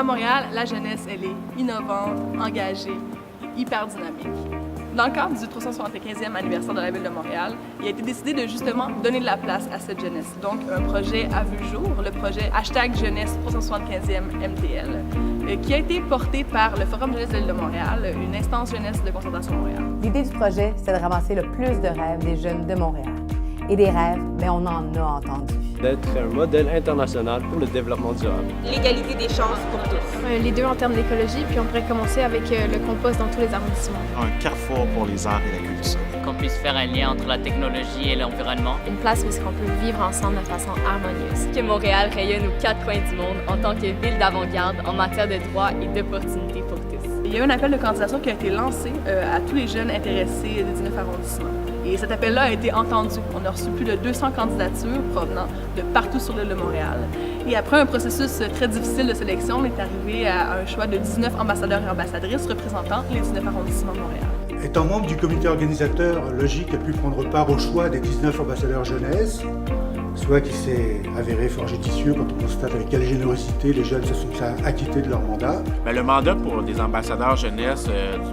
À Montréal, la jeunesse, elle est innovante, engagée, hyper dynamique. Dans le cadre du 375e anniversaire de la Ville de Montréal, il a été décidé de justement donner de la place à cette jeunesse. Donc, un projet a vu le jour, le projet #Jeunesse 375e MTL, qui a été porté par le Forum Jeunesse de l'Île de Montréal, une instance jeunesse de Concertation Montréal. L'idée du projet, c'est de ramasser le plus de rêves des jeunes de Montréal. Et des rêves, bien, on en a entendu. D'être un modèle international pour le développement durable. L'égalité des chances pour tous. Les deux en termes d'écologie, puis on pourrait commencer avec le compost dans tous les arrondissements. Un carrefour pour les arts et la culture. Qu'on puisse faire un lien entre la technologie et l'environnement. Une place où on peut vivre ensemble de façon harmonieuse. Que Montréal rayonne aux quatre coins du monde en tant que ville d'avant-garde en matière de droits et d'opportunités pour tous. Il y a eu un appel de candidature qui a été lancé à tous les jeunes intéressés des 19 arrondissements. Et cet appel-là a été entendu. On a reçu plus de 200 candidatures provenant de partout sur l'île de Montréal. Et après un processus très difficile de sélection, on est arrivé à un choix de 19 ambassadeurs et ambassadrices représentant les 19 arrondissements de Montréal. Étant membre du comité organisateur, Logique a pu prendre part au choix des 19 ambassadeurs jeunesse, soit qui s'est avéré fort judicieux quand on constate avec quelle générosité les jeunes se sont acquittés de leur mandat. Le mandat pour des ambassadeurs jeunesse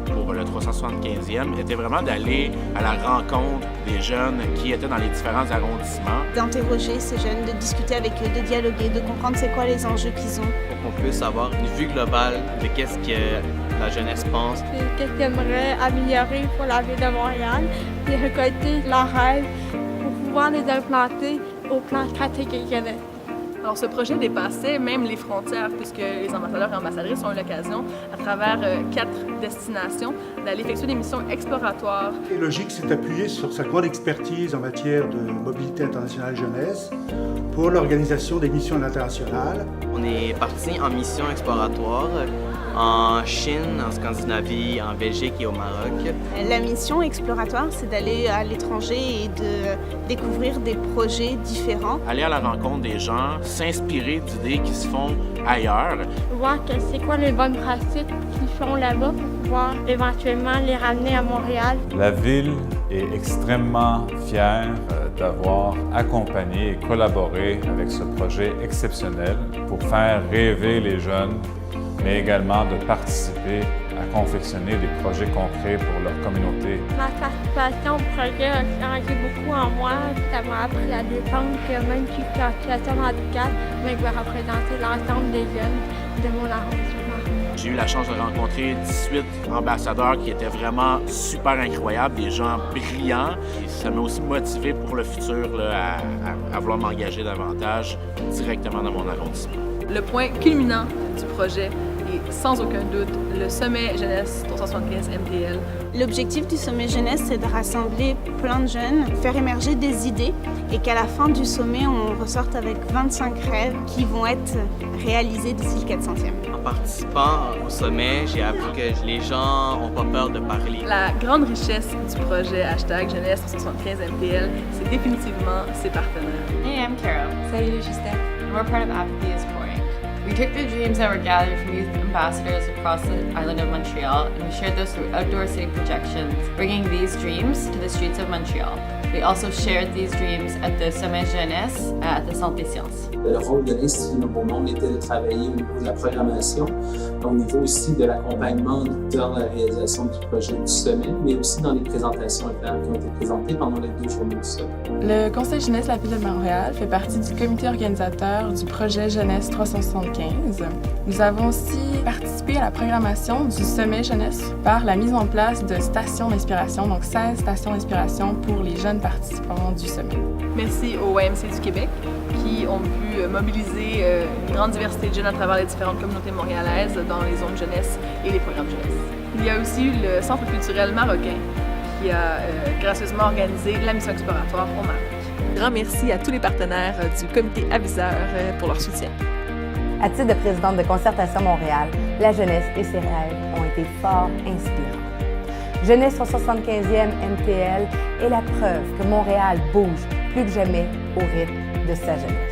pour le 375e était vraiment d'aller à la rencontre des jeunes qui étaient dans les différents arrondissements. D'interroger ces jeunes, de discuter avec eux, de dialoguer, de comprendre c'est quoi les enjeux qu'ils ont. Pour qu'on puisse avoir une vue globale de qu'est-ce que la jeunesse pense. Qu'est-ce qu'ils aimeraient améliorer pour la ville de Montréal, puis récolter leurs rêves pour pouvoir les implanter au plan stratégique jeunesse. Alors, ce projet dépassait même les frontières, puisque les ambassadeurs et ambassadrices ont eu l'occasion, à travers 4 destinations, d'aller effectuer des missions exploratoires. Et Logique s'est appuyé sur sa grande expertise en matière de mobilité internationale jeunesse pour l'organisation des missions à l'international. On est parti en mission exploratoire en Chine, en Scandinavie, en Belgique et au Maroc. La mission exploratoire, c'est d'aller à l'étranger et de découvrir des projets différents. Aller à la rencontre des gens, s'inspirer d'idées qui se font ailleurs. Voir que c'est quoi les bonnes pratiques qu'ils font là-bas pour pouvoir éventuellement les ramener à Montréal. La ville est extrêmement fière d'avoir accompagné et collaboré avec ce projet exceptionnel pour faire rêver les jeunes, mais également de participer à confectionner des projets concrets pour leur communauté. Ma participation au projet a changé beaucoup en moi. Ça m'a appris à défendre que même si je suis en situation de handicap, mais je vais représenter l'ensemble des jeunes de mon arrondissement. J'ai eu la chance de rencontrer 18 ambassadeurs qui étaient vraiment super incroyables, des gens brillants. Et ça m'a aussi motivé pour le futur là, à vouloir m'engager davantage directement dans mon arrondissement. Le point culminant du projet est sans aucun doute le sommet jeunesse 375 MTL. L'objectif du sommet jeunesse, c'est de rassembler plein de jeunes, faire émerger des idées et qu'à la fin du sommet, on ressorte avec 25 rêves qui vont être réalisés d'ici le 400e. En participant au sommet, j'ai appris que les gens n'ont pas peur de parler. La grande richesse du projet #Jeunesse 375 MTL, c'est définitivement ses partenaires. Hey, I'm Carol. Salut Justin. And we're part of Apathy is Pouring. We took the dreams that were gathered from youth ambassadors across the island of Montreal and we shared those through outdoor city projections, bringing these dreams to the streets of Montreal. We also shared these dreams at the Sommet Jeunesse at the Centre des Sciences. Le rôle de l'Institut Nouveau Monde était de travailler au niveau de la programmation, au niveau aussi de l'accompagnement dans la réalisation du projet du sommet, mais aussi dans les présentations qui ont été présentées pendant les 2 journées du sommet. Le Conseil jeunesse de la Ville de Montréal fait partie du comité organisateur du projet Jeunesse 375. Nous avons aussi participé à la programmation du sommet jeunesse par la mise en place de stations d'inspiration, donc 16 stations d'inspiration pour les jeunes participants du sommet. Merci au YMCA du Québec qui ont pu mobiliser une grande diversité de jeunes à travers les différentes communautés montréalaises dans les zones jeunesse et les programmes jeunesse. Il y a aussi eu le Centre culturel marocain qui a gracieusement organisé la mission exploratoire au Maroc. Grand merci à tous les partenaires du comité aviseur pour leur soutien. À titre de présidente de Concertation Montréal, la jeunesse et ses rêves ont été fort inspirants. Jeunesse 375e MTL est la preuve que Montréal bouge plus que jamais au rythme de sa jeunesse.